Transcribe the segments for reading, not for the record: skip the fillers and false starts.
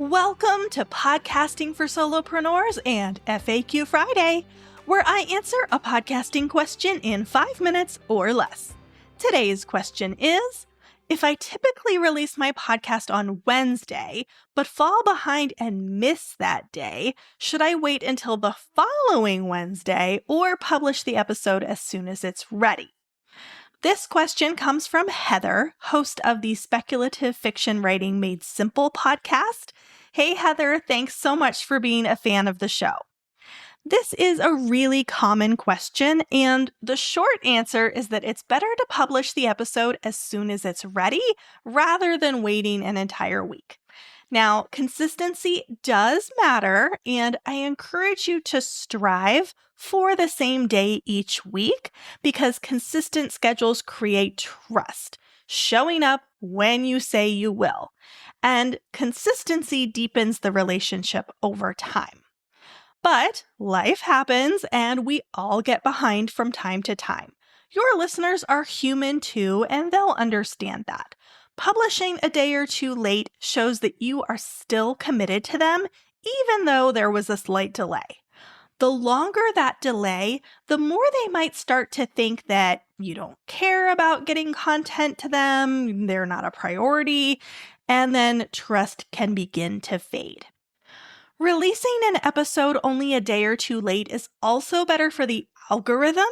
Welcome to Podcasting for Solopreneurs and FAQ Friday, where I answer a podcasting question in 5 minutes or less. Today's question is, if I typically release my podcast on Wednesday, but fall behind and miss that day, should I wait until the following Wednesday or publish the episode as soon as it's ready? This question comes from Heather, host of the Speculative Fiction Writing Made Simple podcast. Hey, Heather, thanks so much for being a fan of the show. This is a really common question, and the short answer is that it's better to publish the episode as soon as it's ready rather than waiting an entire week. Now, consistency does matter, and I encourage you to strive for the same day each week because consistent schedules create trust, showing up when you say you will, and consistency deepens the relationship over time. But life happens, and we all get behind from time to time. Your listeners are human too, and they'll understand that. Publishing a day or two late shows that you are still committed to them, even though there was a slight delay. The longer that delay, the more they might start to think that you don't care about getting content to them, they're not a priority, and then trust can begin to fade. Releasing an episode only a day or two late is also better for the algorithm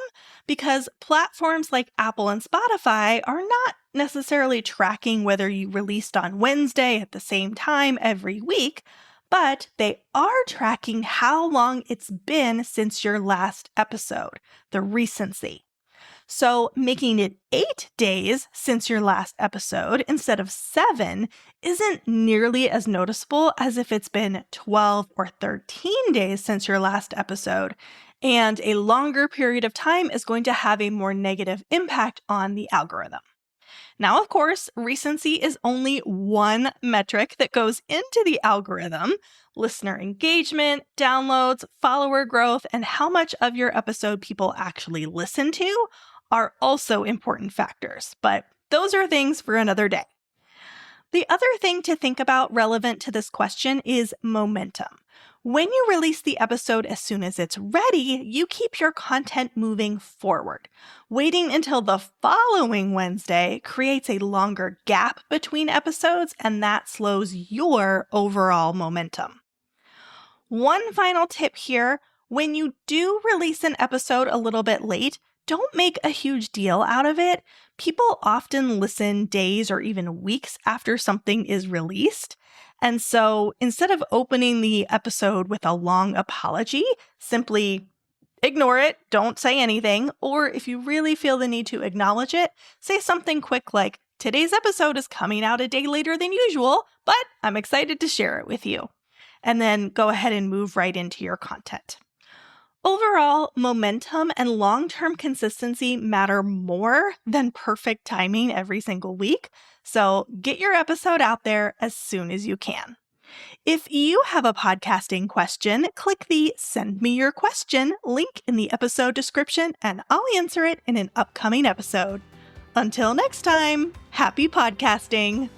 because platforms like Apple and Spotify are not necessarily tracking whether you released on Wednesday at the same time every week, but they are tracking how long it's been since your last episode, the recency. So making it 8 days since your last episode instead of 7 isn't nearly as noticeable as if it's been 12 or 13 days since your last episode, and a longer period of time is going to have a more negative impact on the algorithm. Now, of course, recency is only one metric that goes into the algorithm. Listener engagement, downloads, follower growth, and how much of your episode people actually listen to are also important factors, but those are things for another day. The other thing to think about relevant to this question is momentum. When you release the episode as soon as it's ready, you keep your content moving forward. Waiting until the following Wednesday creates a longer gap between episodes, and that slows your overall momentum. One final tip here, when you do release an episode a little bit late, don't make a huge deal out of it. People often listen days or even weeks after something is released. And so instead of opening the episode with a long apology, simply ignore it, don't say anything. Or if you really feel the need to acknowledge it, say something quick like, today's episode is coming out a day later than usual, but I'm excited to share it with you. And then go ahead and move right into your content. Overall, momentum and long-term consistency matter more than perfect timing every single week, so get your episode out there as soon as you can. If you have a podcasting question, click the Send Me Your Question link in the episode description, and I'll answer it in an upcoming episode. Until next time, happy podcasting!